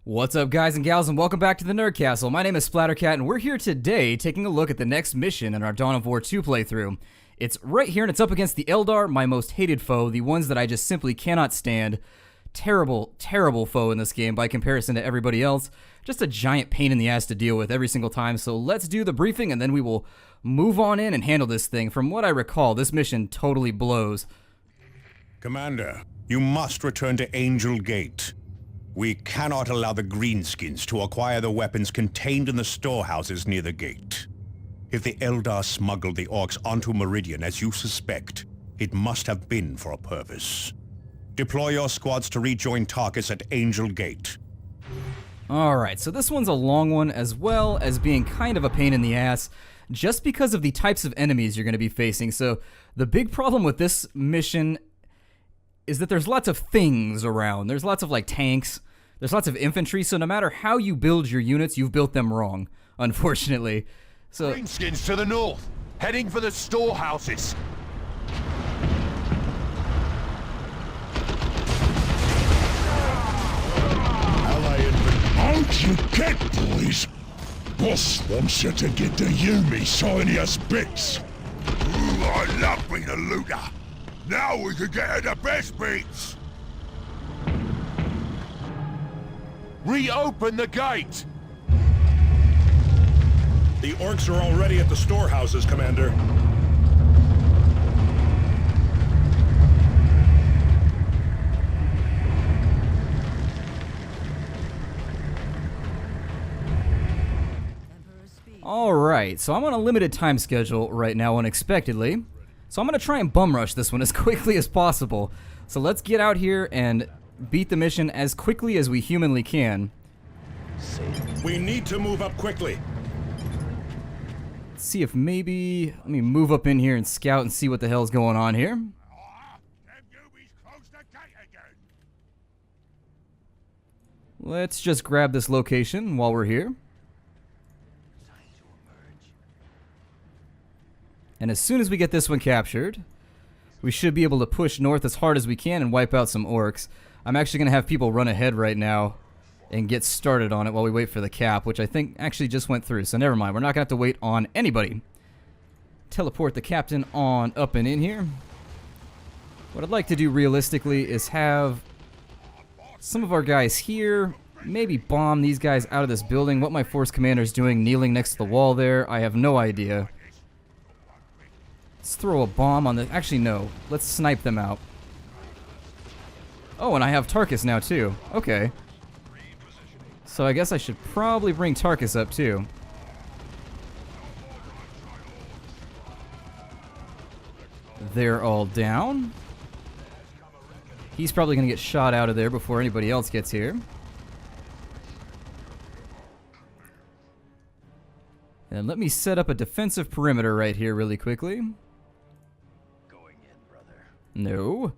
What's up, guys and gals, and welcome back to the Nerd Castle. My name is Splattercat, and we're here today taking a look at the next mission in our Dawn of War 2 playthrough. It's right here, and it's up against the Eldar, my most hated foe, the ones that I just simply cannot stand. Terrible, terrible foe in this game by comparison to everybody else. Just a giant pain in the ass to deal with every single time, so let's do the briefing, and then we will move on in and handle this thing. From what I recall, this mission totally blows. Commander, you must return to Angel Gate. We cannot allow the Greenskins to acquire the weapons contained in the storehouses near the gate. If the Eldar smuggled the Orcs onto Meridian as you suspect, it must have been for a purpose. Deploy your squads to rejoin Tarkus at Angel Gate. Alright, so this one's a long one as well as being kind of a pain in the ass just because of the types of enemies you're going to be facing. So the big problem with this mission is that there's lots of things around. There's lots of like tanks. There's lots of infantry, so no matter how you build your units, you've built them wrong, unfortunately. So Greenskins to the north, heading for the storehouses. Out you get, boys! Boss wants you to get the Yumi Sinius Bitz. Ooh, I love being a looter. Now we can get her the best bits. Reopen the gate! The Orcs are already at the storehouses, Commander. alright, so I'm on a limited time schedule right now, unexpectedly. So I'm going to try and bum rush this one as quickly as possible. So let's get out here and beat the mission as quickly as we humanly can. We need to move up quickly. Let's see if maybe... Let me move up in here and scout and see what the hell's going on here. Let's just grab this location while we're here. And as soon as we get this one captured, we should be able to push north as hard as we can and wipe out some orcs. I'm actually going to have people run ahead right now and get started on it while we wait for the cap, which I think actually just went through, so never mind. We're not going to have to wait on anybody. Teleport the captain on up and in here. What I'd like to do realistically is have some of our guys here, maybe bomb these guys out of this building. What my force commander's doing kneeling next to the wall there, I have no idea. Let's throw a bomb on the... Actually, no. Let's snipe them out. Oh, and I have Tarkus now, too. Okay. So I guess I should probably bring Tarkus up, too. They're all down. He's probably going to get shot out of there before anybody else gets here. And let me set up a defensive perimeter right here really quickly. No.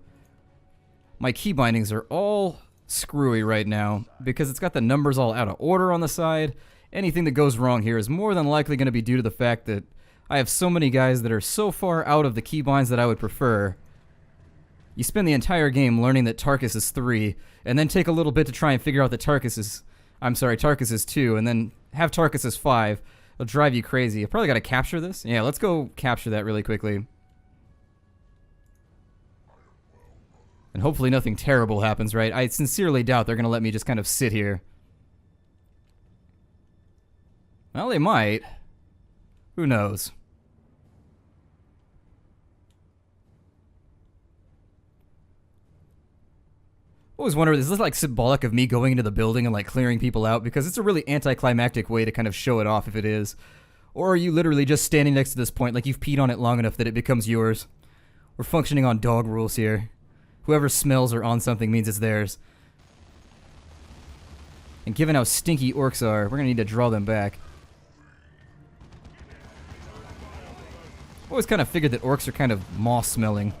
My key bindings are all screwy right now because it's got the numbers all out of order on the side. Anything that goes wrong here is more than likely going to be due to the fact that I have so many guys that are so far out of the keybinds that I would prefer. You spend the entire game learning that Tarkus is 3, and then take a little bit to try and figure out that Tarkus is 2, and then have Tarkus as 5. It'll drive you crazy. I probably got to capture this. Yeah, let's go capture that really quickly. And hopefully nothing terrible happens, right? I sincerely doubt they're going to let me just kind of sit here. Well, they might. Who knows? I always wonder, is this like symbolic of me going into the building and like clearing people out? Because it's a really anticlimactic way to kind of show it off if it is. Or are you literally just standing next to this point like you've peed on it long enough that it becomes yours? We're functioning on dog rules here. Whoever smells or on something means it's theirs. And given how stinky orcs are, we're going to need to draw them back. I always kind of figured that orcs are kind of moss-smelling.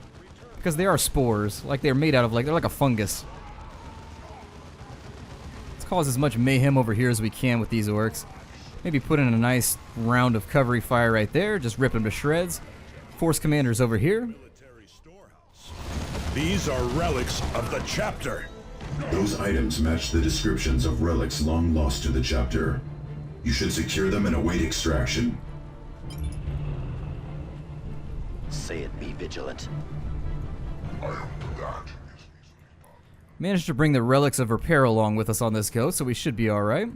Because they are spores. Like they're made out of, they're like a fungus. Let's cause as much mayhem over here as we can with these orcs. Maybe put in a nice round of covery fire right there. Just rip them to shreds. Force commanders over here. These are relics of the chapter. Those items match the descriptions of relics long lost to the chapter. You should secure them and await extraction. Say it, be vigilant. Managed to bring the relics of repair along with us on this go, so we should be alright.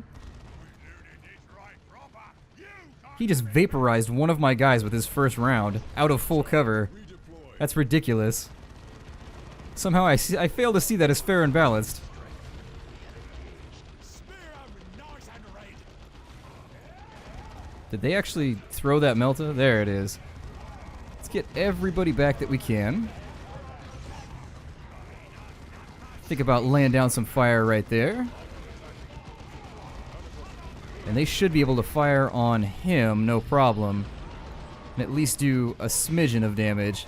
He just vaporized one of my guys with his first round, out of full cover. That's ridiculous. Somehow I fail to see that as fair and balanced. Did they actually throw that melta? There it is. Let's get everybody back that we can. Think about laying down some fire right there. And they should be able to fire on him, no problem. And at least do a smidgen of damage.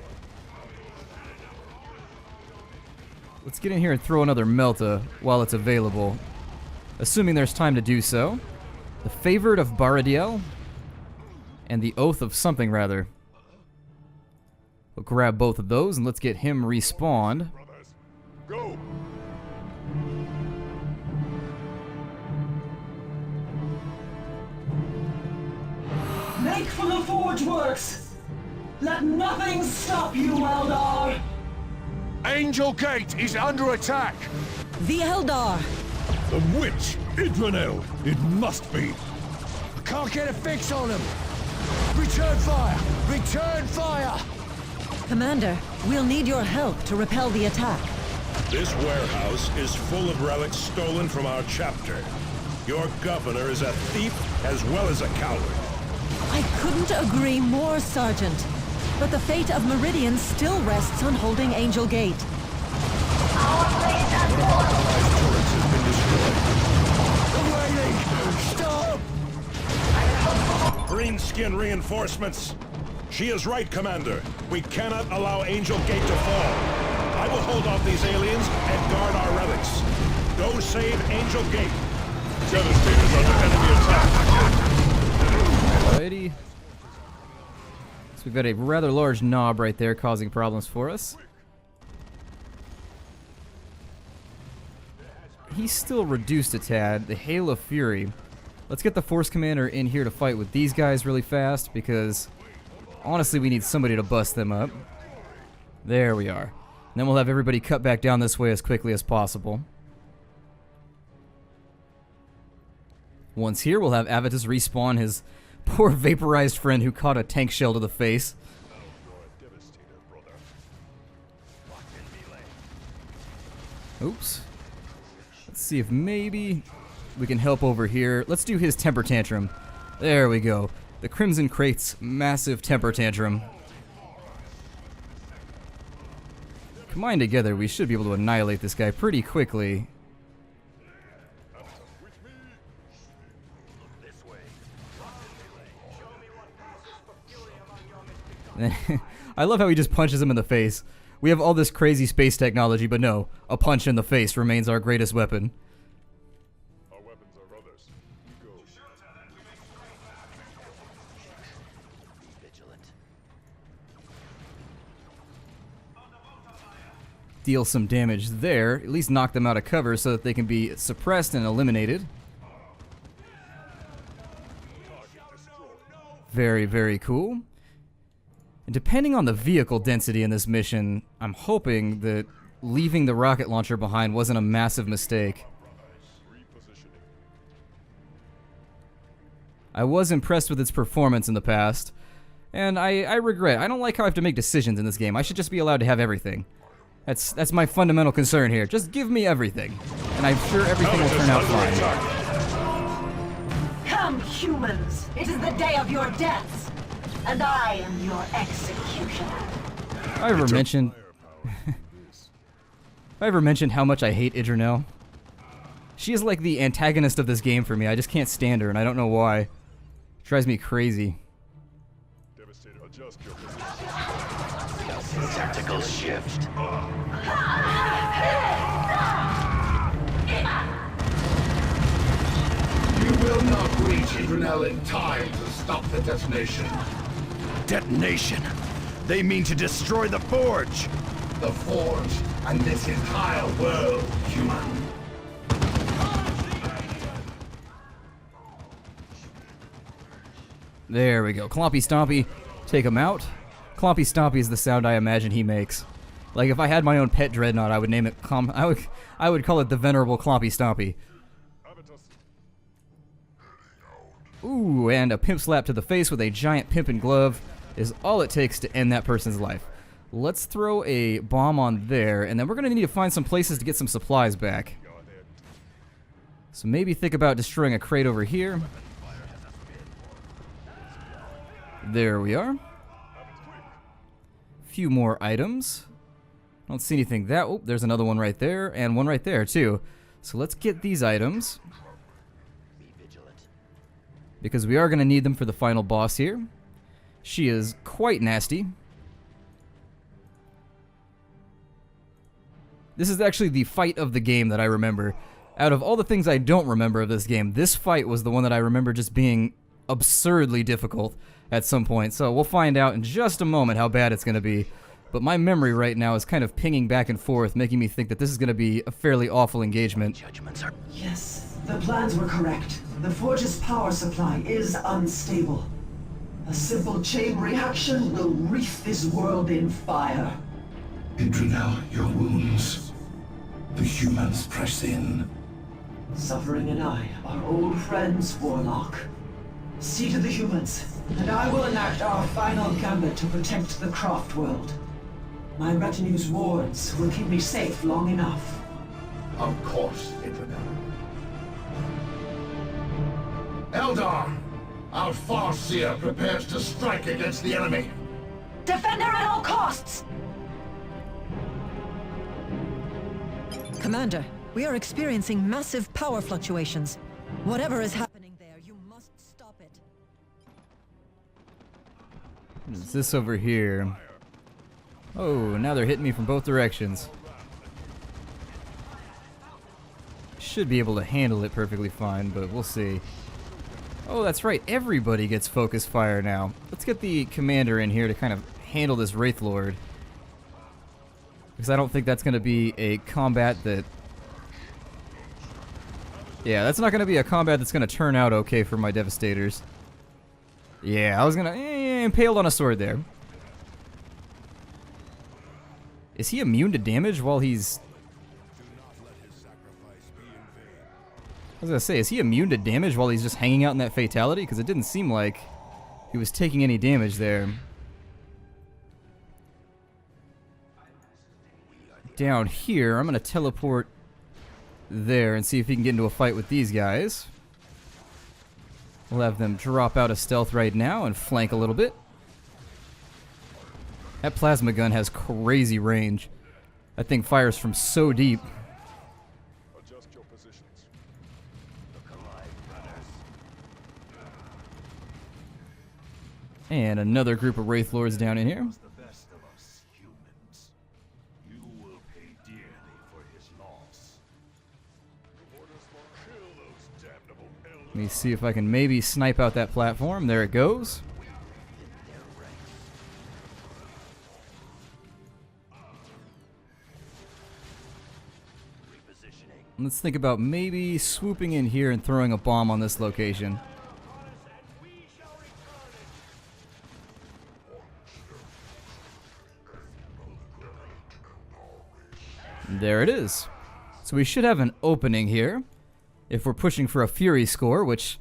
Let's get in here and throw another melta while it's available. Assuming there's time to do so. The Favored of Baradiel. And the Oath of something, rather. We'll grab both of those and let's get him respawned. Go! Make for the forge works! Let nothing stop you, Eldar! Angel Gate is under attack! The Eldar! The witch! Idranel! It must be! I can't get a fix on him! Return fire! Return fire! Commander, we'll need your help to repel the attack. This warehouse is full of relics stolen from our chapter. Your governor is a thief as well as a coward. I couldn't agree more, Sergeant. But the fate of Meridian still rests on holding Angel Gate. One of our allies' turrets has been destroyed. Waiting! Stop! Greenskin reinforcements. She is right, Commander. We cannot allow Angel Gate to fall. I will hold off these aliens and guard our relics. Go save Angel Gate. Devastator's under enemy attack. Alrighty. So we've got a rather large knob right there causing problems for us. He's still reduced a tad. The Hail of Fury. Let's get the Force Commander in here to fight with these guys really fast because honestly we need somebody to bust them up. There we are. And then we'll have everybody cut back down this way as quickly as possible. Once here, we'll have Avitus respawn his poor vaporized friend who caught a tank shell to the face. Oops. Let's see if maybe we can help over here. Let's do his temper tantrum. There we go. The Crimson Crate's massive temper tantrum. Combined together, we should be able to annihilate this guy pretty quickly. I love how he just punches him in the face. We have all this crazy space technology, but no, a punch in the face remains our greatest weapon. Our weapons are others. Go. Be vigilant. Deal some damage there, at least knock them out of cover so that they can be suppressed and eliminated. Very, very cool. And depending on the vehicle density in this mission, I'm hoping that leaving the rocket launcher behind wasn't a massive mistake. I was impressed with its performance in the past, and I regret. I don't like how I have to make decisions in this game. I should just be allowed to have everything. That's my fundamental concern here. Just give me everything, and I'm sure everything will turn out fine. Come, humans! It is the day of your deaths! And I am your executioner. Have I ever mentioned how much I hate Idranel? She is like the antagonist of this game for me. I just can't stand her, and I don't know why. It drives me crazy. Devastator, adjust your position. Tactical shift. You will not reach Idranel in time to stop the detonation. Detonation. They mean to destroy the forge. The Forge and this entire world, human. There we go. Clompy Stompy, take him out. Clompy Stompy is the sound I imagine he makes. Like if I had my own pet dreadnought, I would name it I would call it the Venerable Clompy Stompy. Ooh, and a pimp slap to the face with a giant pimpin' glove is all it takes to end that person's life. Let's throw a bomb on there, and then we're going to need to find some places to get some supplies back. So maybe think about destroying a crate over here. There we are. Few more items. Don't see anything that... Oh, there's another one right there, and one right there, too. So let's get these items, because we are going to need them for the final boss here. She is quite nasty. This is actually the fight of the game that I remember. Out of all the things I don't remember of this game, this fight was the one that I remember just being absurdly difficult at some point. So we'll find out in just a moment how bad it's going to be. But my memory right now is kind of pinging back and forth, making me think that this is going to be a fairly awful engagement. Yes, the plans were correct. The Forge's power supply is unstable. A simple chain reaction will wreath this world in fire. Intranel, your wounds. The humans press in. Suffering and I are old friends, Warlock. See to the humans, and I will enact our final gambit to protect the Croft world. My retinue's wards will keep me safe long enough. Of course, Intranel. Eldar! Our Farseer prepares to strike against the enemy. Defend her at all costs! Commander, we are experiencing massive power fluctuations. Whatever is happening there, you must stop it. What is this over here? Oh, now they're hitting me from both directions. Should be able to handle it perfectly fine, but we'll see. Oh, that's right. Everybody gets focus fire now. Let's get the commander in here to kind of handle this Wraith Lord, because I don't think that's going to be a combat that... Yeah, that's not going to be a combat that's going to turn out okay for my Devastators. Yeah, I was going to... impaled on a sword there. Is he immune to damage while he's... I was going to say, is he immune to damage while he's just hanging out in that fatality? Because it didn't seem like he was taking any damage there. Down here, I'm going to teleport there and see if he can get into a fight with these guys. We'll have them drop out of stealth right now and flank a little bit. That plasma gun has crazy range. That thing fires from so deep. And another group of Wraith Lords down in here. Let me see if I can maybe snipe out that platform. There it goes. Let's think about maybe swooping in here and throwing a bomb on this location. There it is. So we should have an opening here if we're pushing for a Fury score, which,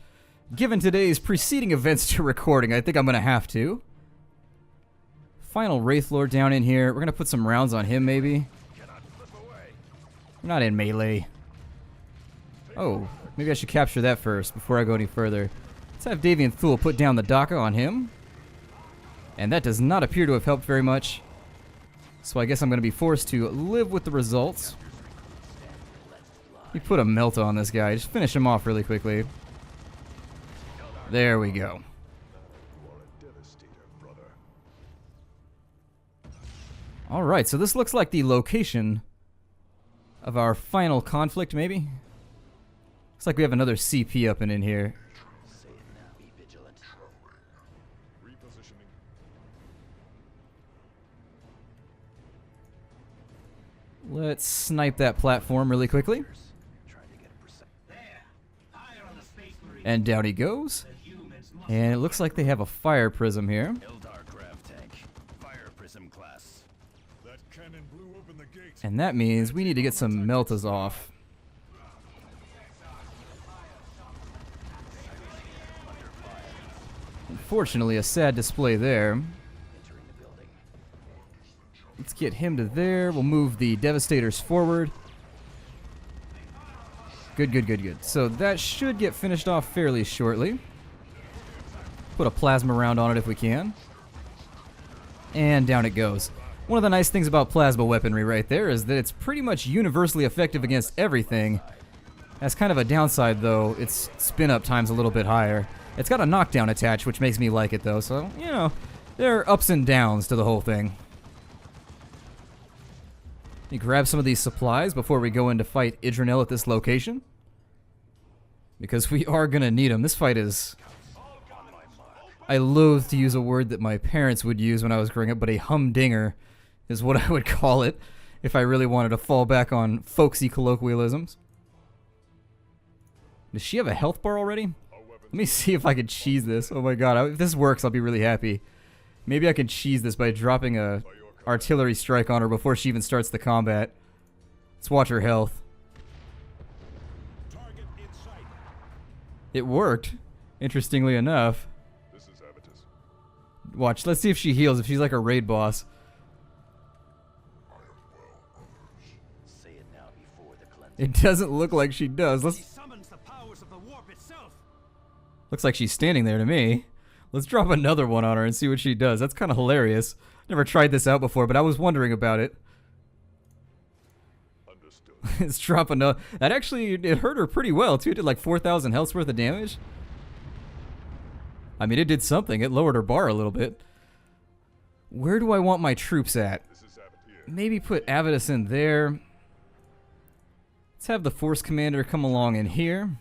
given today's preceding events to recording, I think I'm going to have to. Final Wraith Lord down in here. We're going to put some rounds on him, maybe. We're not in melee. Oh, maybe I should capture that first before I go any further. Let's have Davian Thule put down the Daka on him. And that does not appear to have helped very much. So I guess I'm going to be forced to live with the results. You put a melt on this guy. Just finish him off really quickly. There we go. Alright, so this looks like the location of our final conflict, maybe? Looks like we have another CP up and in here. Let's snipe that platform really quickly. And down he goes. And it looks like they have a fire prism here. And that means we need to get some meltas off. Unfortunately, a sad display there. Let's get him to there. We'll move the Devastators forward. Good, good, good, good. So that should get finished off fairly shortly. Put a plasma round on it if we can. And down it goes. One of the nice things about plasma weaponry right there is that it's pretty much universally effective against everything. That's kind of a downside though, its spin up time's a little bit higher. It's got a knockdown attach, which makes me like it though, so, you know, there are ups and downs to the whole thing. Let me grab some of these supplies before we go in to fight Idranel at this location. Because we are gonna need them. This fight is... I loathe to use a word that my parents would use when I was growing up, but a humdinger is what I would call it if I really wanted to fall back on folksy colloquialisms. Does she have a health bar already? Let me see if I can cheese this. Oh my god, if this works, I'll be really happy. Maybe I can cheese this by dropping a artillery strike on her before she even starts the combat. Let's watch her health. It worked, interestingly enough. Watch, let's see if she heals, if she's like a raid boss. It doesn't look like she does. Looks like she's standing there to me. Let's drop another one on her and see what she does. That's kind of hilarious. Never tried this out before, but I was wondering about it. Let's drop another. That actually, it hurt her pretty well too. It did like 4,000 health worth of damage. I mean, it did something. It lowered her bar a little bit. Where do I want my troops at? Maybe put Avidus in there. Let's have the Force Commander come along in here.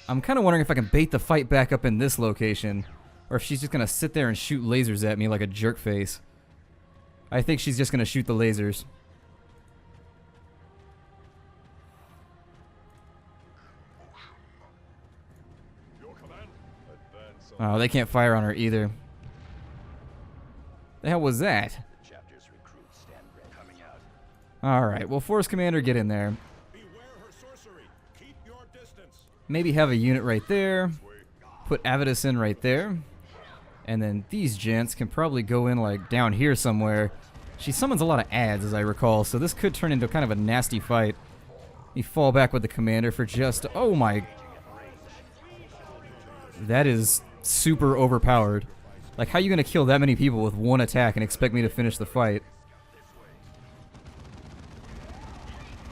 I'm kind of wondering if I can bait the fight back up in this location, or if she's just going to sit there and shoot lasers at me like a jerk face. I think she's just going to shoot the lasers. Oh, they can't fire on her either. The hell was that? Alright, well, Force Commander, get in there. Maybe have a unit right there. Put Avidus in right there. And then these gents can probably go in like down here somewhere. She summons a lot of adds, as I recall, so this could turn into kind of a nasty fight. You fall back with the commander for just... Oh my... That is super overpowered. Like, how are you going to kill that many people with one attack and expect me to finish the fight?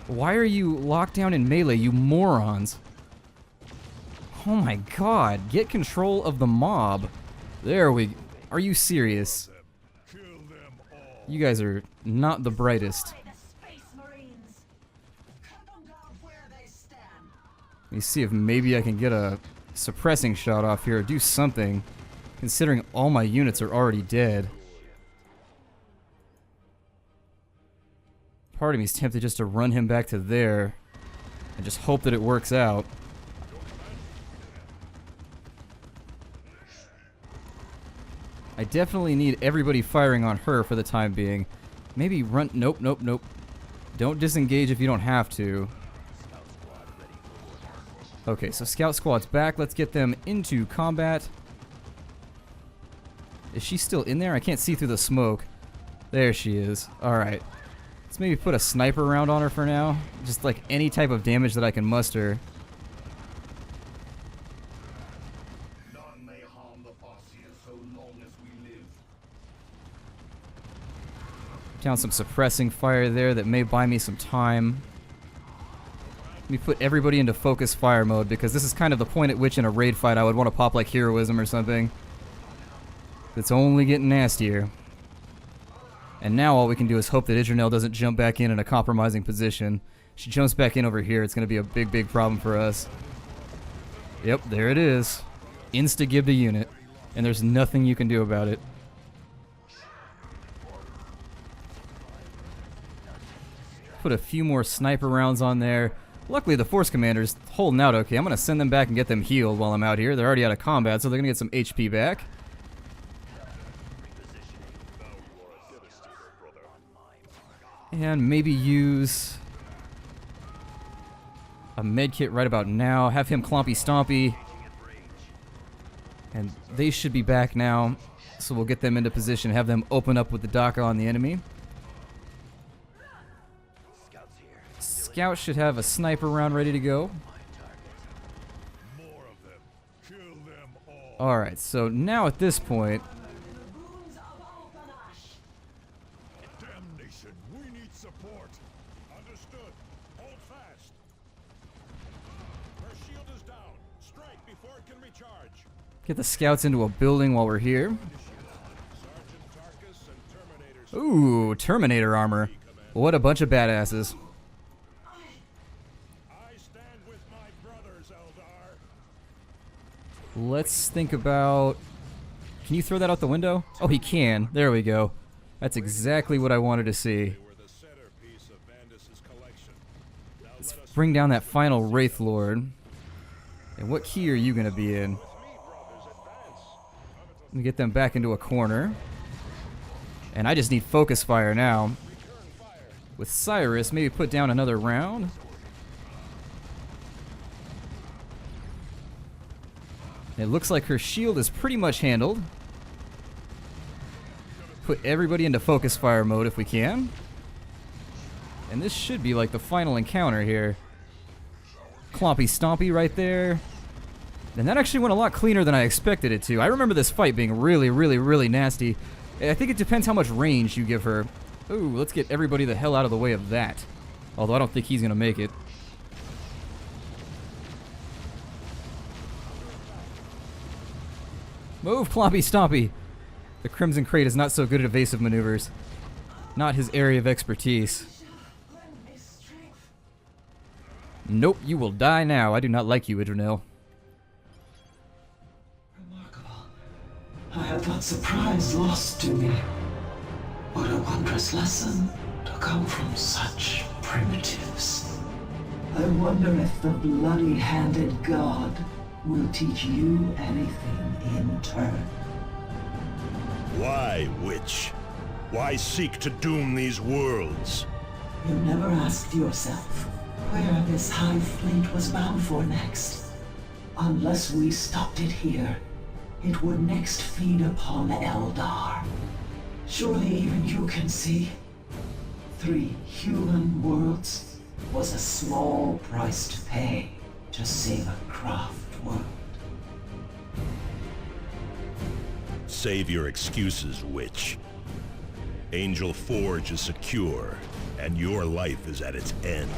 Why are you locked down in melee, you morons? Oh my god, get control of the mob. There we... Are you serious? You guys are not the brightest. Let me see if maybe I can get a suppressing shot off here or do something, considering all my units are already dead. Part of me is tempted just to run him back to there and just hope that it works out. I definitely need everybody firing on her for the time being. Maybe run... Nope, nope, nope. Don't disengage if you don't have to. Okay, so Scout Squad's back. Let's get them into combat. Is she still in there? I can't see through the smoke. There she is. Alright. Let's maybe put a sniper round on her for now. Just like any type of damage that I can muster. None may harm the Farseer so long as we live. Down some suppressing fire there that may buy me some time. Let me put everybody into focus fire mode because this is kind of the point at which in a raid fight I would want to pop like heroism or something. It's only getting nastier. And now all we can do is hope that Idranel doesn't jump back in a compromising position. If she jumps back in over here, it's going to be a big, big problem for us. Yep, there it is. Insta-gib the unit. And there's nothing you can do about it. Put a few more sniper rounds on there. Luckily, the Force Commander's holding out okay. I'm going to send them back and get them healed while I'm out here. They're already out of combat, so they're going to get some HP back. And maybe use a medkit right about now. Have him clompy stompy. And they should be back now. So we'll get them into position, have them open up with the Daka on the enemy. Scout should have a sniper round ready to go. Alright, so now at this point, Damnation, we need support. Understood. Hold fast. Her shield is down. Strike before it can recharge. get the scouts into a building while we're here. Ooh, Terminator armor. What a bunch of badasses. I stand with my brothers, Eldar. Let's think about... Can you throw that out the window? Oh, he can. There we go. That's exactly what I wanted to see. Let's bring down that final Wraith Lord. And what key are you going to be in? Let me get them back into a corner. And I just need focus fire now. With Cyrus, maybe put down another round. It looks like her shield is pretty much handled. Put everybody into focus fire mode if we can. And this should be like the final encounter here. Clompy Stompy right there. And that actually went a lot cleaner than I expected it to. I remember this fight being really, really, really nasty. I think it depends how much range you give her. Ooh, let's get everybody the hell out of the way of that. Although I don't think he's gonna make it. Move, Clompy Stompy! The Crimson Crate is not so good at evasive maneuvers. Not his area of expertise. Nope, you will die now. I do not like you, Idranil. Remarkable. I had that surprise lost to me. What a wondrous lesson to come from such primitives. I wonder if the bloody-handed god will teach you anything in turn. Why, witch? Why seek to doom these worlds? You never asked yourself where this hive fleet was bound for next. Unless we stopped it here, it would next feed upon Eldar. Surely even you can see. 3 human worlds was a small price to pay to save a craft world. Save your excuses, witch. Angel Forge is secure, and your life is at its end.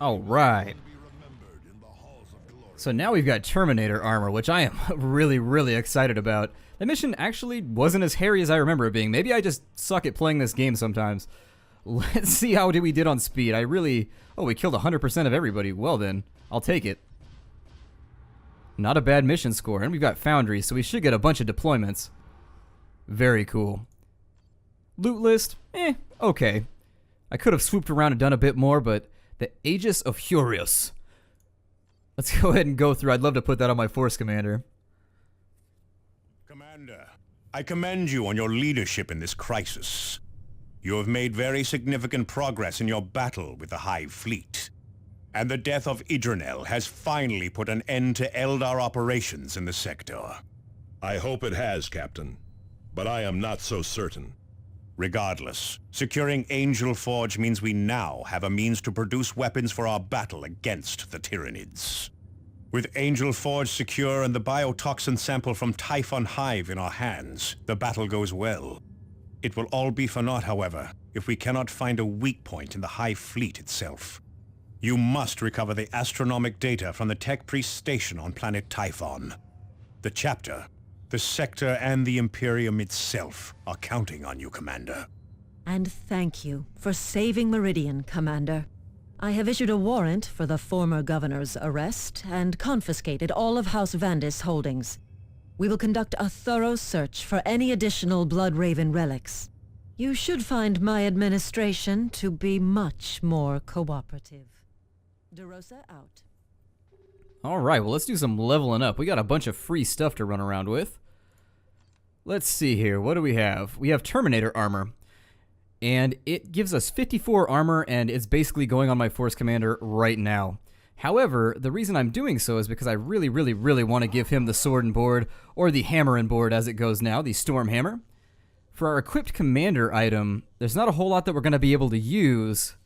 Alright. So now we've got Terminator armor, which I am really, really excited about. The mission actually wasn't as hairy as I remember it being. Maybe I just suck at playing this game sometimes. Let's see how we did on speed. Oh, we killed 100% of everybody. Well then, I'll take it. Not a bad mission score. And we've got Foundry, so we should get a bunch of deployments. Very cool. Loot list? Okay. I could have swooped around and done a bit more, but the Aegis of Furious. Let's go ahead and go through. I'd love to put that on my Force Commander. Commander, I commend you on your leadership in this crisis. You have made very significant progress in your battle with the Hive Fleet. And the death of Idranil has finally put an end to Eldar operations in the sector. I hope it has, Captain. But I am not so certain. Regardless, securing Angel Forge means we now have a means to produce weapons for our battle against the Tyranids. With Angel Forge secure and the biotoxin sample from Typhon Hive in our hands, the battle goes well. It will all be for naught, however, if we cannot find a weak point in the Hive Fleet itself. You must recover the astronomic data from the Tech Priest station on planet Typhon. The chapter, the sector, and the Imperium itself are counting on you, Commander. And thank you for saving Meridian, Commander. I have issued a warrant for the former governor's arrest and confiscated all of House Vandis' holdings. We will conduct a thorough search for any additional Bloodraven relics. You should find my administration to be much more cooperative. DeRosa out. Alright, well let's do some leveling up. We got a bunch of free stuff to run around with. Let's see here, what do we have? We have Terminator armor. And it gives us 54 armor, and it's basically going on my Force Commander right now. However, the reason I'm doing so is because I really want to give him the sword and board, or the hammer and board as it goes now, the Storm Hammer. For our equipped commander item, there's not a whole lot that we're going to be able to use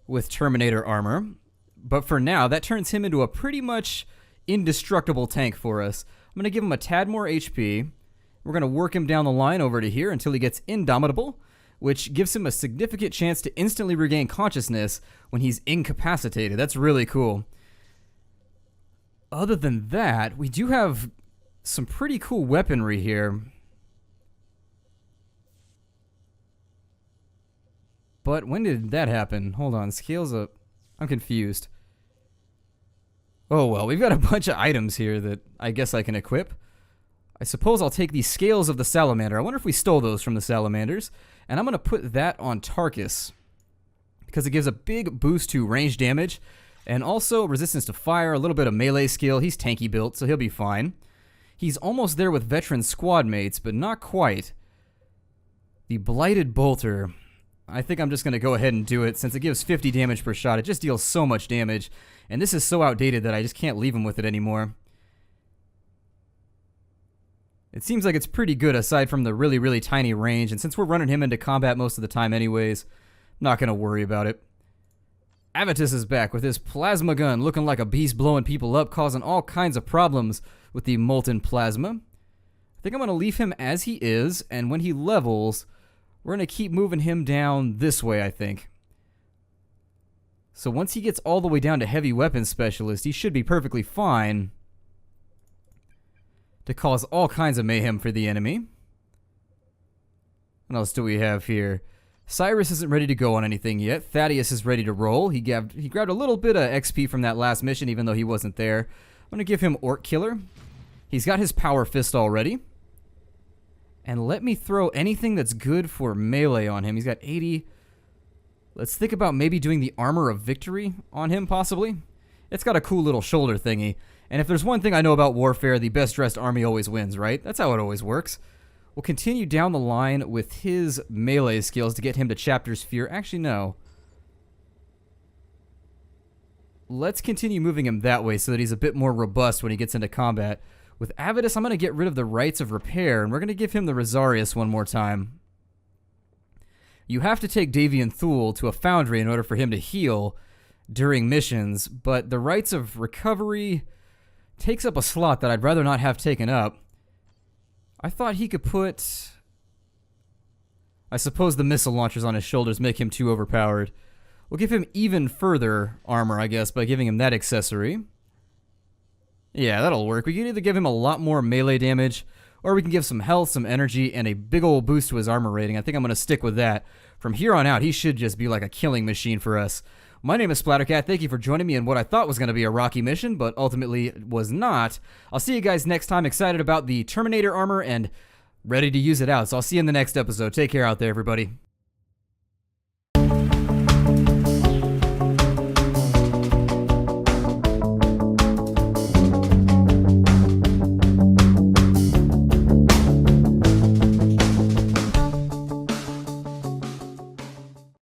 with Terminator armor. But for now, that turns him into a pretty much indestructible tank for us. I'm going to give him a tad more HP. We're going to work him down the line over to here until he gets Indomitable, which gives him a significant chance to instantly regain consciousness when he's incapacitated. That's really cool. Other than that, we do have some pretty cool weaponry here. But when did that happen? Hold on, scales up. I'm confused. Oh well, we've got a bunch of items here that I guess I can equip. I suppose I'll take the scales of the salamander. I wonder if we stole those from the salamanders. And I'm going to put that on Tarkus, because it gives a big boost to range damage, and also resistance to fire, a little bit of melee skill. He's tanky built, so he'll be fine. He's almost there with veteran squad mates, but not quite. The Blighted Bolter. I think I'm just going to go ahead and do it, since it gives 50 damage per shot. It just deals so much damage, and this is so outdated that I just can't leave him with it anymore. It seems like it's pretty good aside from the really tiny range, and since we're running him into combat most of the time anyways, I'm not going to worry about it. Avitus is back with his plasma gun, looking like a beast, blowing people up, causing all kinds of problems with the molten plasma. I think I'm going to leave him as he is, and when he levels, we're going to keep moving him down this way, I think. So once he gets all the way down to heavy weapons specialist, he should be perfectly fine to cause all kinds of mayhem for the enemy. What else do we have here? Cyrus isn't ready to go on anything yet. Thaddeus is ready to roll. He grabbed a little bit of XP from that last mission, even though he wasn't there. I'm going to give him Orc Killer. He's got his Power Fist already. And let me throw anything that's good for melee on him. He's got 80. Let's think about maybe doing the Armor of Victory on him, possibly. It's got a cool little shoulder thingy. And if there's one thing I know about warfare, the best-dressed army always wins, right? That's how it always works. We'll continue down the line with his melee skills to get him to Chapter Sphere. Actually, no. Let's continue moving him that way so that he's a bit more robust when he gets into combat. With Avitus, I'm going to get rid of the Rites of Repair, and we're going to give him the Rosarius one more time. You have to take Davian Thule to a foundry in order for him to heal during missions, but the Rites of Recovery takes up a slot that I'd rather not have taken up. I thought he could put... I suppose the missile launchers on his shoulders make him too overpowered. We'll give him even further armor, I guess, by giving him that accessory. Yeah, that'll work. We can either give him a lot more melee damage, or we can give some health, some energy, and a big old boost to his armor rating. I think I'm going to stick with that. From here on out, he should just be like a killing machine for us. My name is Splattercat. Thank you for joining me in what I thought was going to be a rocky mission, but ultimately was not. I'll see you guys next time. Excited about the Terminator armor and ready to use it out. So I'll see you in the next episode. Take care out there, everybody.